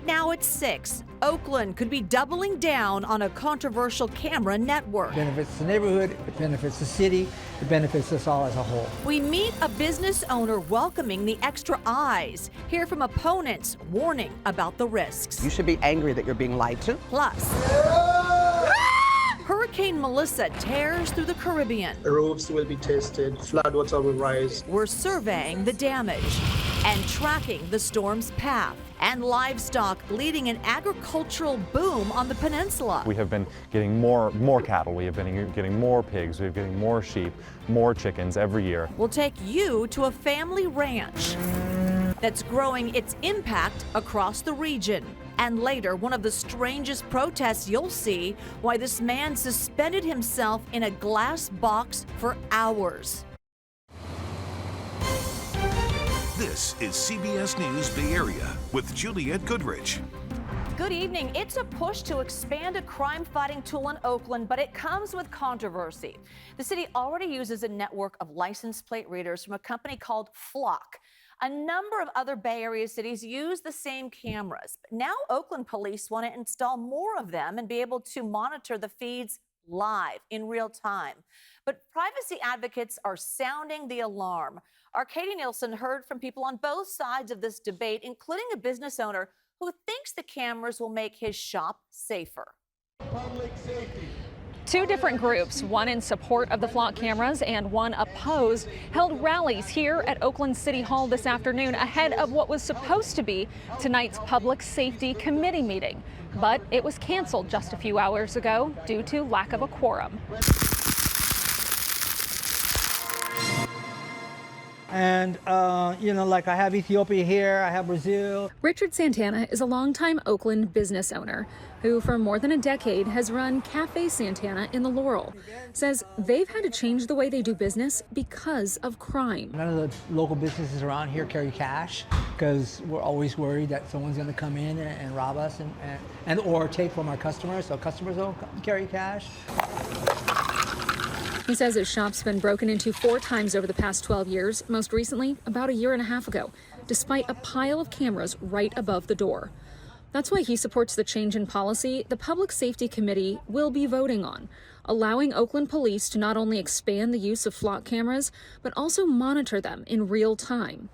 now at 6, Oakland could be doubling down on a controversial camera network. It benefits the neighborhood, it benefits the city, it benefits us all as a whole. We meet a business owner welcoming the extra eyes, hear from opponents warning about the risks. You should be angry that you're being lied to. Plus, Hurricane Melissa tears through the Caribbean. The roofs will be tested, floodwater will rise. We're surveying the damage and tracking the storm's path, and livestock leading an agricultural boom on the peninsula. We have been getting more cattle, we have been getting more pigs, we're getting more sheep, more chickens every year. We'll take you to a family ranch that's growing its impact across the region. And later, one of the strangest protests you'll see, why this man suspended himself in a glass box for hours. This is CBS News Bay Area with Juliette Goodrich. Good evening. It's a push to expand a crime-fighting tool in Oakland, but it comes with controversy. The city already uses a network of license plate readers from a company called Flock. A number of other Bay Area cities use the same cameras. But now Oakland police want to install more of them and be able to monitor the feeds live in real time. But privacy advocates are sounding the alarm. Our Katie Nielsen heard from people on both sides of this debate, including a business owner who thinks the cameras will make his shop safer. Public safety. Two different groups, one in support of the Flock cameras and one opposed, held rallies here at Oakland City Hall this afternoon ahead of what was supposed to be tonight's Public Safety Committee meeting. But it was canceled just a few hours ago due to lack of a quorum. And, like I have Ethiopia here, I have Brazil. Richard Santana is a longtime Oakland business owner who for more than a decade has run Cafe Santana in the Laurel. Says they've had to change the way they do business because of crime. None of the local businesses around here carry cash because we're always worried that someone's going to come in and rob us and or take from our customers, so customers don't carry cash. He says his shop's been broken into 4 times over the past 12 years, most recently about a year and a half ago, despite a pile of cameras right above the door. That's why he supports the change in policy the Public Safety Committee will be voting on, allowing Oakland police to not only expand the use of Flock cameras, but also monitor them in real time.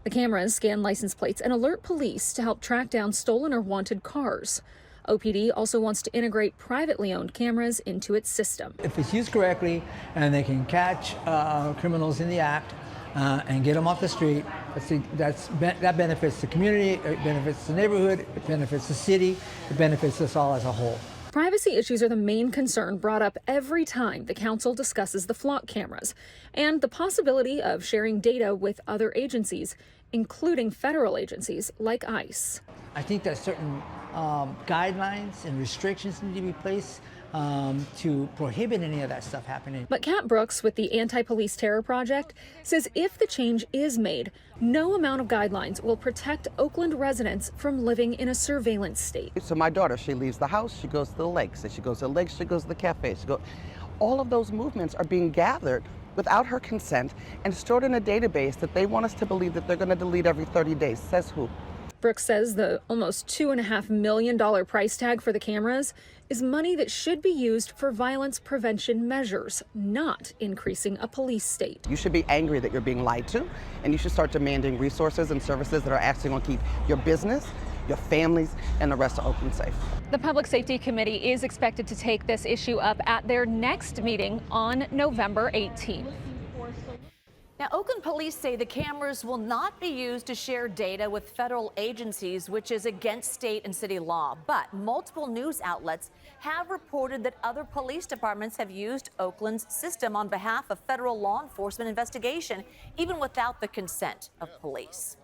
The cameras scan license plates and alert police to help track down stolen or wanted cars. OPD also wants to integrate privately owned cameras into its system. If it's used correctly and they can catch criminals in the act and get them off the street, that benefits the community, it benefits the neighborhood, it benefits the city, it benefits us all as a whole. Privacy issues are the main concern brought up every time the council discusses the Flock cameras and the possibility of sharing data with other agencies, including federal agencies like ICE. I think that certain guidelines and restrictions need to be placed to prohibit any of that stuff happening. But Kat Brooks with the Anti-Police Terror Project says if the change is made, no amount of guidelines will protect Oakland residents from living in a surveillance state. So my daughter, she leaves the house, she goes to the lakes, and she goes to the lakes, she goes to the cafe. All of those movements are being gathered without her consent and stored in a database that they want us to believe that they're going to delete every 30 days. Says who? Brooks says the almost $2.5 million price tag for the cameras is money that should be used for violence prevention measures, not increasing a police state. You should be angry that you're being lied to, and you should start demanding resources and services that are actually going to keep your business, your families, and the rest of Oakland safe. The Public Safety Committee is expected to take this issue up at their next meeting on November 18th. Now, Oakland police say the cameras will not be used to share data with federal agencies, which is against state and city law. But multiple news outlets have reported that other police departments have used Oakland's system on behalf of federal law enforcement investigation, even without the consent of police.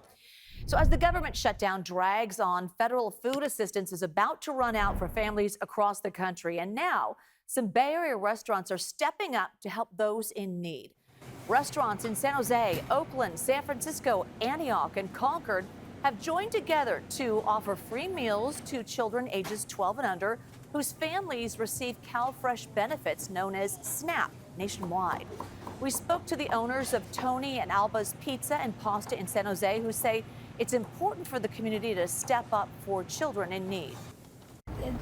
So as the government shutdown drags on, federal food assistance is about to run out for families across the country. And now some Bay Area restaurants are stepping up to help those in need. Restaurants in San Jose, Oakland, San Francisco, Antioch, and Concord have joined together to offer free meals to children ages 12 and under whose families receive CalFresh benefits known as SNAP nationwide. We spoke to the owners of Tony and Alba's Pizza and Pasta in San Jose who say it's important for the community to step up for children in need.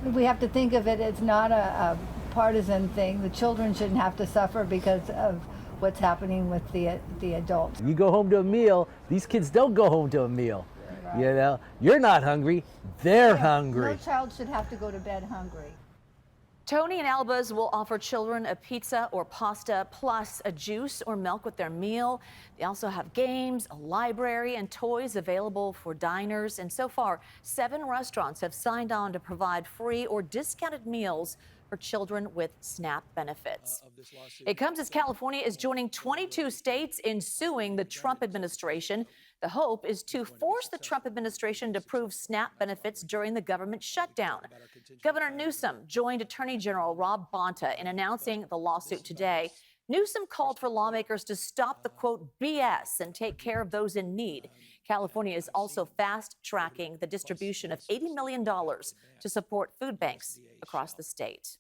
We have to think of it as not a partisan thing. The children shouldn't have to suffer because of what's happening with the adults. You go home to a meal, these kids don't go home to a meal. Right. You know, you're not hungry, they're hungry. No child should have to go to bed hungry. Tony and Alba's will offer children a pizza or pasta plus a juice or milk with their meal. They also have games, a library, and toys available for diners. And so far, 7 restaurants have signed on to provide free or discounted meals for children with SNAP benefits. It comes as California is joining 22 states in suing the Trump administration. The hope is to force the Trump administration to approve SNAP benefits during the government shutdown. Governor Newsom joined Attorney General Rob Bonta in announcing the lawsuit today. Newsom called for lawmakers to stop the, quote, BS and take care of those in need. California is also fast-tracking the distribution of $80 million to support food banks across the state.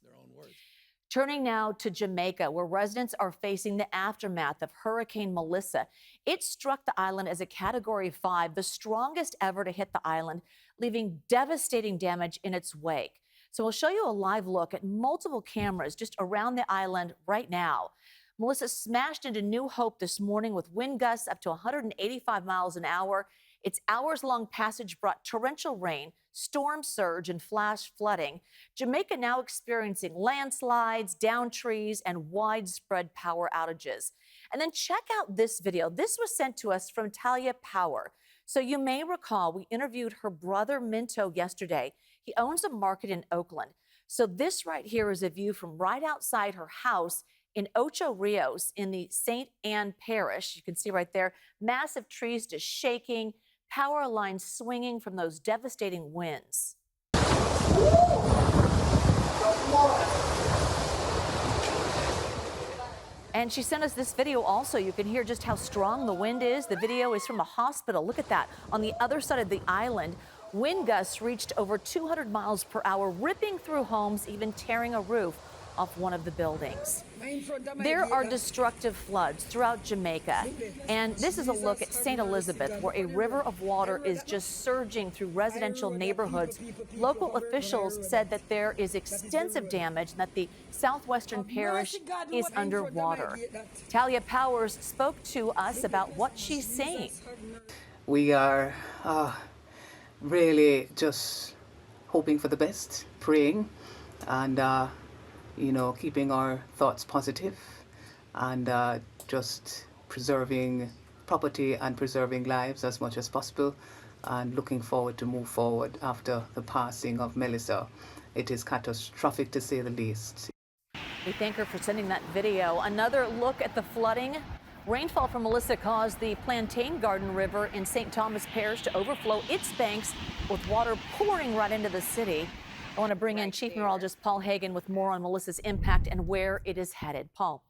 Turning now to Jamaica, where residents are facing the aftermath of Hurricane Melissa. It struck the island as a Category 5, the strongest ever to hit the island, leaving devastating damage in its wake. So we'll show you a live look at multiple cameras just around the island right now. Melissa smashed into New Hope this morning with wind gusts up to 185 miles an hour. Its hours-long passage brought torrential rain, storm surge, and flash flooding. Jamaica now experiencing landslides, downed trees, and widespread power outages. And then check out this video. This was sent to us from Talia Power. So you may recall we interviewed her brother Minto yesterday. He owns a market in Oakland. So this right here is a view from right outside her house in Ocho Rios in the St. Anne Parish. You can see right there, massive trees just shaking, power lines swinging from those devastating winds. And she sent us this video also. You can hear just how strong the wind is. The video is from a hospital. Look at that. On the other side of the island, wind gusts reached over 200 miles per hour, ripping through homes, even tearing a roof off one of the buildings. There are destructive floods throughout Jamaica, and this is a look at St. Elizabeth, where a river of water is just surging through residential neighborhoods. Local officials said that there is extensive damage and that the southwestern parish is underwater. Talia Powers spoke to us about what she's seeing. We are really just hoping for the best, praying, and keeping our thoughts positive and just preserving property and preserving lives as much as possible, and looking forward to move forward after the passing of Melissa. It is catastrophic, to say the least. We thank her for sending that video. Another look at the flooding. Rainfall from Melissa caused the Plantain Garden River in St. Thomas Parish to overflow its banks, with water pouring right into the city. I want to bring in Chief Meteorologist Paul Hagan with more on Melissa's impact and where it is headed. Paul.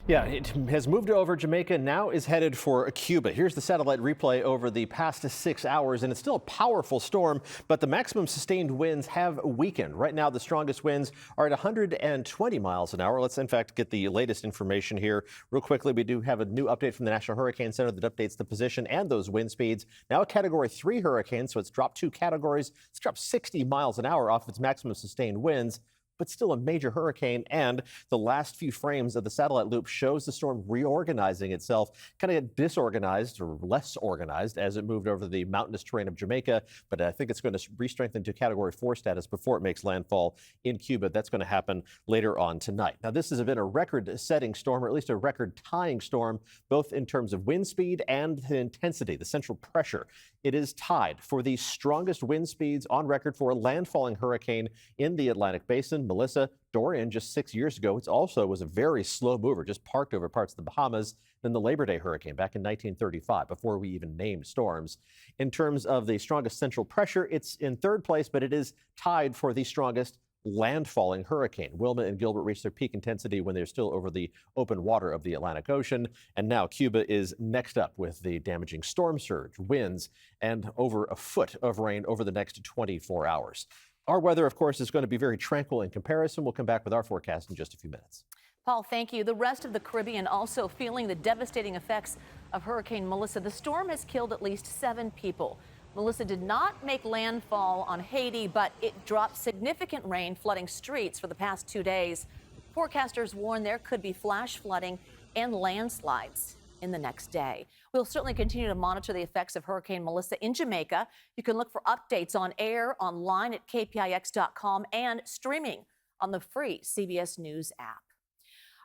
Yeah, it has moved over Jamaica, now is headed for Cuba. Here's the satellite replay over the past 6 hours, and it's still a powerful storm, but the maximum sustained winds have weakened. Right now, the strongest winds are at 120 miles an hour. Let's, in fact, get the latest information here real quickly. We do have a new update from the National Hurricane Center that updates the position and those wind speeds. Now a Category 3 hurricane, so it's dropped 2 categories. It's dropped 60 miles an hour off its maximum sustained winds, but still a major hurricane. And the last few frames of the satellite loop shows the storm reorganizing itself, kind of disorganized or less organized as it moved over the mountainous terrain of Jamaica. But I think it's going to re-strengthen to Category 4 status before it makes landfall in Cuba. That's going to happen later on tonight. Now, this has been a record-setting storm, or at least a record-tying storm, both in terms of wind speed and the intensity, the central pressure. It is tied for the strongest wind speeds on record for a landfalling hurricane in the Atlantic Basin. Melissa, Dorian, just 6 years ago, it also was a very slow mover, just parked over parts of the Bahamas. Then the Labor Day hurricane back in 1935, before we even named storms. In terms of the strongest central pressure, it's in third place, but it is tied for the strongest landfalling hurricane. Wilma and Gilbert reached their peak intensity when they're still over the open water of the Atlantic Ocean. And now Cuba is next up with the damaging storm surge, winds, and over a foot of rain over the next 24 hours. Our weather, of course, is going to be very tranquil in comparison. We'll come back with our forecast in just a few minutes. Paul, thank you. The rest of the Caribbean also feeling the devastating effects of Hurricane Melissa. The storm has killed at least 7 people. Melissa did not make landfall on Haiti, but it dropped significant rain, flooding streets for the past 2 days. Forecasters warn there could be flash flooding and landslides in the next day. We'll certainly continue to monitor the effects of Hurricane Melissa in Jamaica. You can look for updates on air, online at KPIX.com, and streaming on the free CBS News app.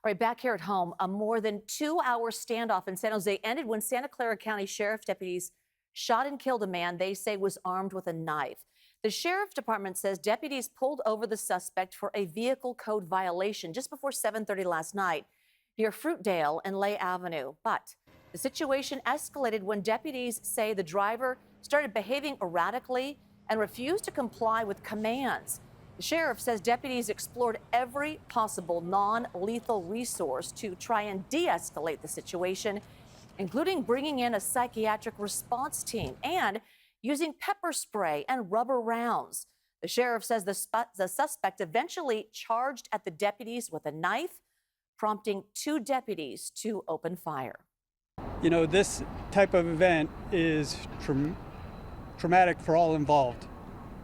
All right, back here at home, a more than 2-hour standoff in San Jose ended when Santa Clara County Sheriff deputies shot and killed a man they say was armed with a knife. The Sheriff's Department says deputies pulled over the suspect for a vehicle code violation just before 7:30 last night near Fruitdale and Lay Avenue. But the situation escalated when deputies say the driver started behaving erratically and refused to comply with commands. The sheriff says deputies explored every possible non-lethal resource to try and de-escalate the situation, including bringing in a psychiatric response team and using pepper spray and rubber rounds. The sheriff says the suspect eventually charged at the deputies with a knife, prompting 2 deputies to open fire. You know, this type of event is traumatic for all involved.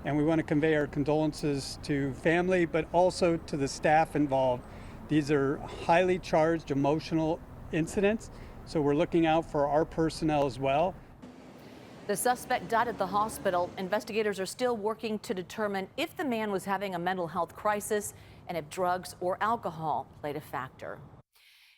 And we want to convey our condolences to family, but also to the staff involved. These are highly charged emotional incidents, so we're looking out for our personnel as well. The suspect died at the hospital. Investigators are still working to determine if the man was having a mental health crisis and if drugs or alcohol played a factor.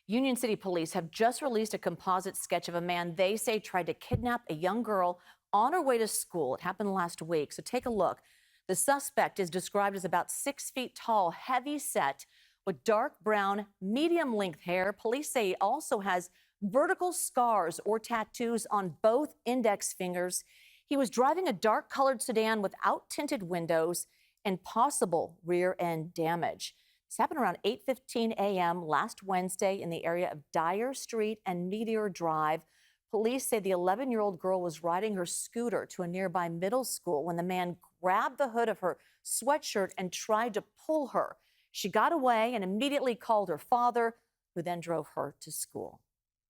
Union City Police have just released a composite sketch of a man they say tried to kidnap a young girl on her way to school. It happened last week, so take a look. The suspect is described as about 6 feet tall, heavy set, with dark brown, medium length hair. Police say he also has vertical scars or tattoos on both index fingers. He was driving a dark colored sedan without tinted windows and possible rear end damage. This happened around 8:15 a.m. last Wednesday in the area of Dyer Street and Meteor Drive. Police say the 11-year-old girl was riding her scooter to a nearby middle school when the man grabbed the hood of her sweatshirt and tried to pull her. She got away and immediately called her father, who then drove her to school.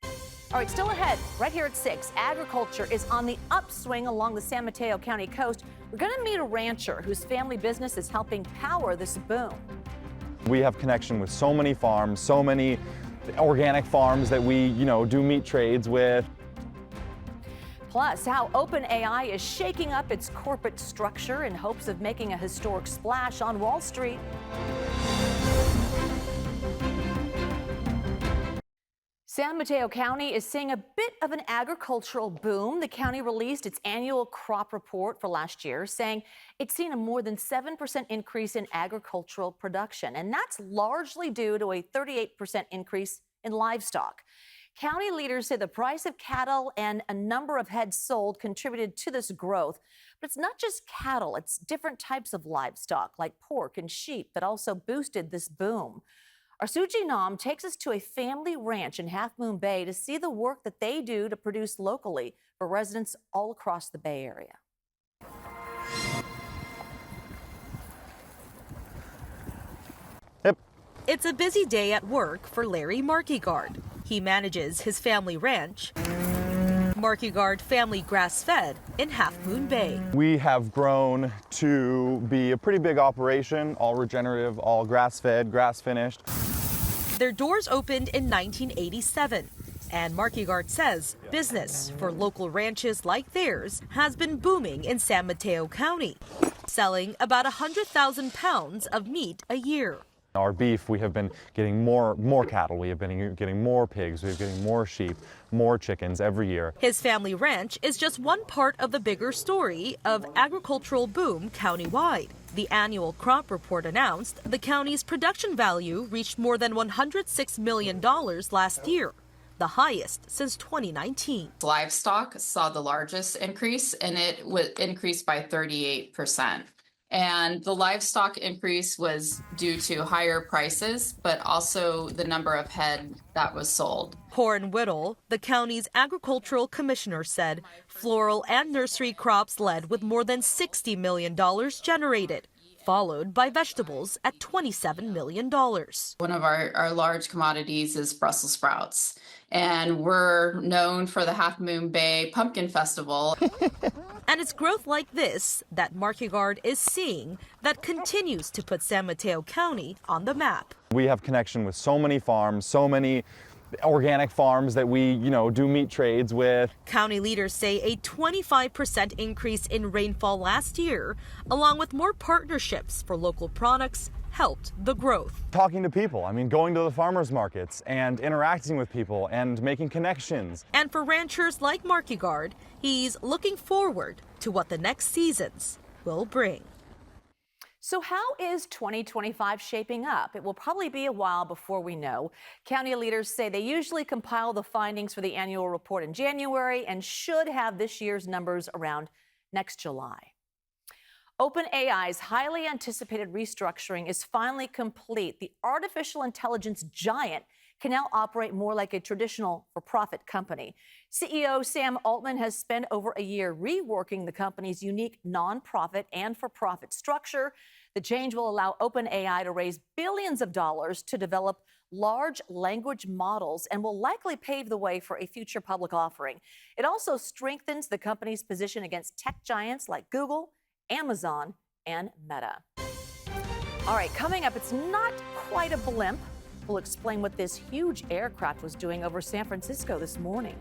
All right, still ahead, right here at 6, agriculture is on the upswing along the San Mateo County coast. We're going to meet a rancher whose family business is helping power this boom. We have connection with so many farms, so many organic farms that we, do meat trades with. Plus, how OpenAI is shaking up its corporate structure in hopes of making a historic splash on Wall Street. San Mateo County is seeing a bit of an agricultural boom. The county released its annual crop report for last year, saying it's seen a more than 7% increase in agricultural production, and that's largely due to a 38% increase in livestock. County leaders say the price of cattle and a number of heads sold contributed to this growth. But it's not just cattle, it's different types of livestock like pork and sheep that also boosted this boom. Our Suji Nam takes us to a family ranch in Half Moon Bay to see the work that they do to produce locally for residents all across the Bay Area. Yep. It's a busy day at work for Larry Markegard. He manages his family ranch, Markegard Family Grass-Fed in Half Moon Bay. We have grown to be a pretty big operation, all regenerative, all grass-fed, grass-finished. Their doors opened in 1987, and Markegard says business for local ranches like theirs has been booming in San Mateo County, selling about 100,000 pounds of meat a year. Our beef, we have been getting more cattle, we have been getting more pigs, we've been getting more sheep, more chickens every year. His family ranch is just one part of the bigger story of agricultural boom countywide. The annual crop report announced the county's production value reached more than $106 million last year, the highest since 2019. Livestock saw the largest increase, and it increased by 38%. And the livestock increase was due to higher prices, but also the number of head that was sold. Corin Whittle, the county's agricultural commissioner, said floral and nursery crops led with more than $60 million generated. followed by vegetables at $27 million. One of our large commodities is Brussels sprouts, and we're known for the Half Moon Bay Pumpkin Festival. And it's growth like this that Marquigard is seeing that continues to put San Mateo County on the map. We have connection with so many farms, so many organic farms that we, do meat trades with. County leaders say a 25% increase in rainfall last year, along with more partnerships for local products, helped the growth. Talking to people, going to the farmers markets and interacting with people and making connections. And for ranchers like Marquigard, he's looking forward to what the next seasons will bring. So how is 2025 shaping up? It will probably be a while before we know. County leaders say they usually compile the findings for the annual report in January and should have this year's numbers around next July. OpenAI's highly anticipated restructuring is finally complete. The artificial intelligence giant can now operate more like a traditional for-profit company. CEO Sam Altman has spent over a year reworking the company's unique nonprofit and for-profit structure. The change will allow OpenAI to raise billions of dollars to develop large language models and will likely pave the way for a future public offering. It also strengthens the company's position against tech giants like Google, Amazon, and Meta. All right, coming up, it's not quite a blimp. We'll explain what this huge aircraft was doing over San Francisco this morning.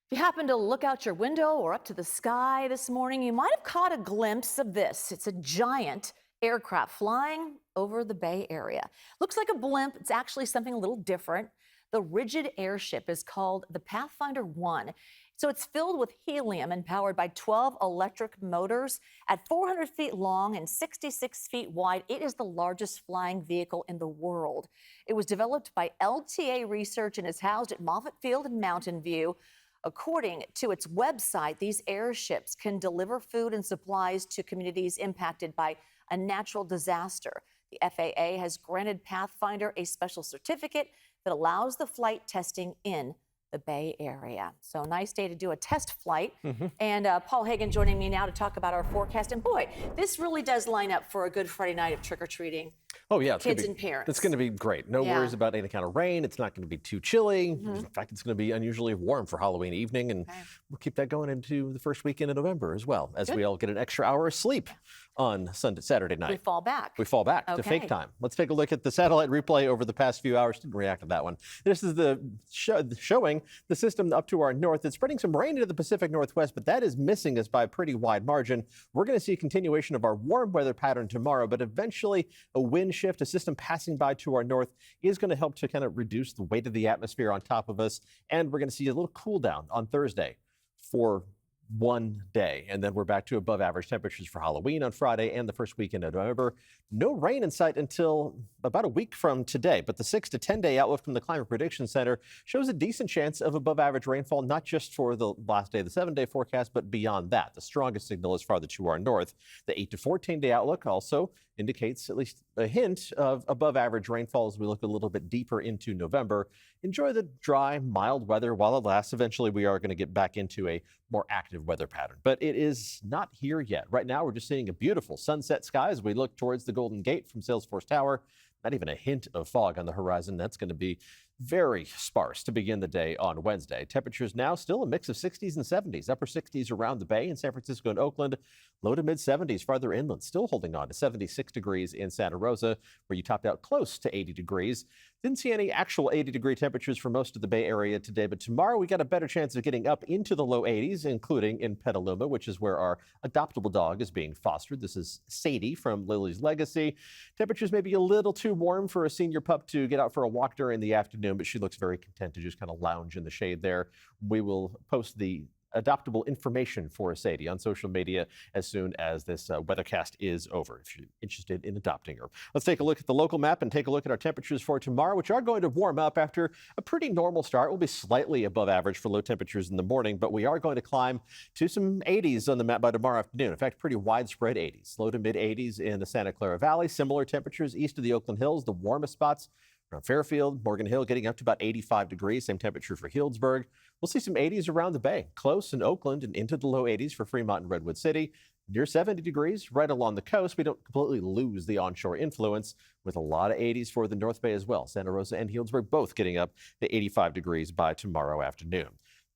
If you happen to look out your window or up to the sky this morning, you might have caught a glimpse of this. It's a giant aircraft flying over the Bay Area. Looks like a blimp. It's actually something a little different. The rigid airship is called the Pathfinder 1. So it's filled with helium and powered by 12 electric motors. At 400 feet long and 66 feet wide, it is the largest flying vehicle in the world. It was developed by LTA Research and is housed at Moffett Field in Mountain View. According to its website, these airships can deliver food and supplies to communities impacted by a natural disaster. The FAA has granted Pathfinder a special certificate that allows the flight testing in the Bay Area. So nice day to do a test flight. And Paul Hagan joining me now to talk about our forecast. And boy, this really does line up for a good Friday night of trick-or-treating. Oh, yeah. Kids and parents. It's going to be great. No worries about any kind of rain. It's not going to be too chilly. In fact, it's going to be unusually warm for Halloween evening. And we'll keep that going into the first weekend of November as well, as we all get an extra hour of sleep on Saturday night. We fall back. We fall back to fake time. Let's take a look at the satellite replay over the past few hours. Didn't react to that one. This is the showing the system up to our north. It's spreading some rain into the Pacific Northwest, but that is missing us by a pretty wide margin. We're going to see a continuation of our warm weather pattern tomorrow, but eventually a wind shift, a system passing by to our north is going to help to kind of reduce the weight of the atmosphere on top of us. And we're going to see a little cool down on Thursday for one day, and then we're back to above average temperatures for Halloween on Friday and the first weekend of November. No rain in sight until about a week from today, but the 6 to 10 day outlook from the Climate Prediction Center shows a decent chance of above average rainfall, not just for the last day of the 7-day forecast, but beyond that. The strongest signal is farther to our north. The 8 to 14 day outlook also indicates at least a hint of above average rainfall as we look a little bit deeper into November. Enjoy the dry, mild weather while it lasts. Eventually, we are going to get back into a more active weather pattern, but it is not here yet. Right now, we're just seeing a beautiful sunset sky as we look towards the Golden Gate from Salesforce Tower. Not even a hint of fog on the horizon. That's going to be very sparse to begin the day on Wednesday. Temperatures now still a mix of 60s and 70s. Upper 60s around the Bay in San Francisco and Oakland. Low to mid 70s farther inland. Still holding on to 76 degrees in Santa Rosa, where you topped out close to 80 degrees. Didn't see any actual 80-degree temperatures for most of the Bay Area today, but tomorrow we got a better chance of getting up into the low 80s, including in Petaluma, which is where our adoptable dog is being fostered. This is Sadie from Lily's Legacy. Temperatures may be a little too warm for a senior pup to get out for a walk during the afternoon, but she looks very content to just kind of lounge in the shade there. We will post the adoptable information for Sadie on social media as soon as this weathercast is over, if you're interested in adopting her. Let's take a look at the local map and take a look at our temperatures for tomorrow, which are going to warm up after a pretty normal start. We'll be slightly above average for low temperatures in the morning, but we are going to climb to some 80s on the map by tomorrow afternoon. In fact, pretty widespread 80s, low to mid 80s in the Santa Clara Valley. Similar temperatures east of the Oakland Hills, the warmest spots around Fairfield, Morgan Hill, getting up to about 85 degrees. Same temperature for Healdsburg. We'll see some 80s around the bay, close in Oakland and into the low 80s for Fremont and Redwood City. Near 70 degrees right along the coast. We don't completely lose the onshore influence, with a lot of 80s for the North Bay as well. Santa Rosa and Healdsburg both getting up to 85 degrees by tomorrow afternoon.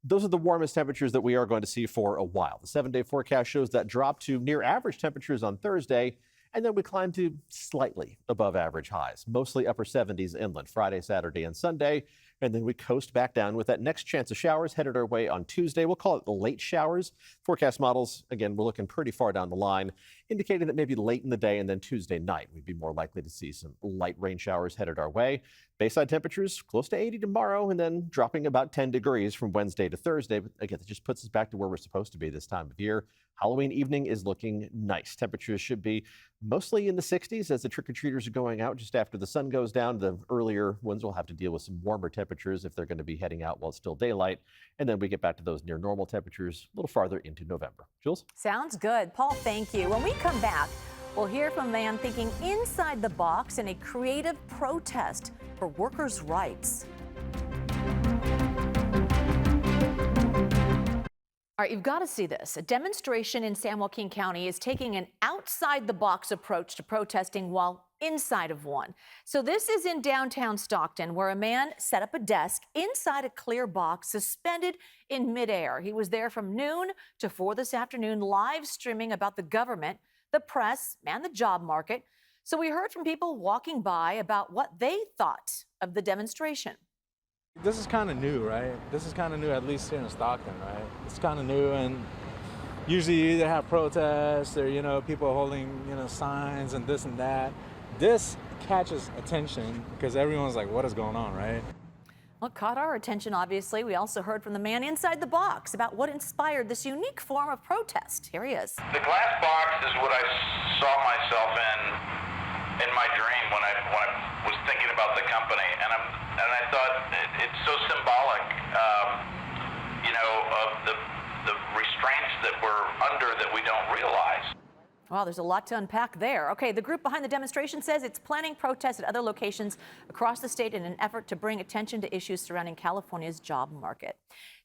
Those are the warmest temperatures that we are going to see for a while. The 7-day forecast shows that drop to near average temperatures on Thursday, and then we climb to slightly above average highs, mostly upper 70s inland Friday, Saturday, and Sunday. And then we coast back down with that next chance of showers headed our way on Tuesday. We'll call it the late showers. Forecast models, again, we're looking pretty far down the line, indicating that maybe late in the day and then Tuesday night, we'd be more likely to see some light rain showers headed our way. Bayside temperatures close to 80 tomorrow and then dropping about 10 degrees from Wednesday to Thursday. But again, it just puts us back to where we're supposed to be this time of year. Halloween evening is looking nice. Temperatures should be mostly in the 60s as the trick-or-treaters are going out just after the sun goes down. The earlier ones will have to deal with some warmer temperatures if they're going to be heading out while it's still daylight. And then we get back to those near normal temperatures a little farther into November. Jules? Sounds good. Paul, thank you. When we come back, we'll hear from a man thinking inside the box in a creative protest for workers' rights. All right, you've got to see this. A demonstration in San Joaquin County is taking an outside-the-box approach to protesting while inside of one. So this is in downtown Stockton, where a man set up a desk inside a clear box suspended in midair. He was there from noon to 4 this afternoon, live streaming about the government, the press, and the job market. So we heard from people walking by about what they thought of the demonstration. This is kind of new, right? This is kind of new, at least here in Stockton, right? It's kind of new, and usually you either have protests or, people holding, signs and this and that. This catches attention because everyone's like, what is going on, right? Well, it caught our attention, obviously. We also heard from the man inside the box about what inspired this unique form of protest. Here he is. The glass box is what I saw myself in my dream when I was thinking about the company, and I thought it's so symbolic, of the restraints that we're under that we don't realize. Wow, there's a lot to unpack there. Okay, the group behind the demonstration says it's planning protests at other locations across the state in an effort to bring attention to issues surrounding California's job market.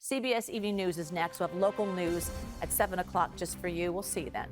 CBS Evening News is next. We'll have local news at 7 o'clock just for you. We'll see you then.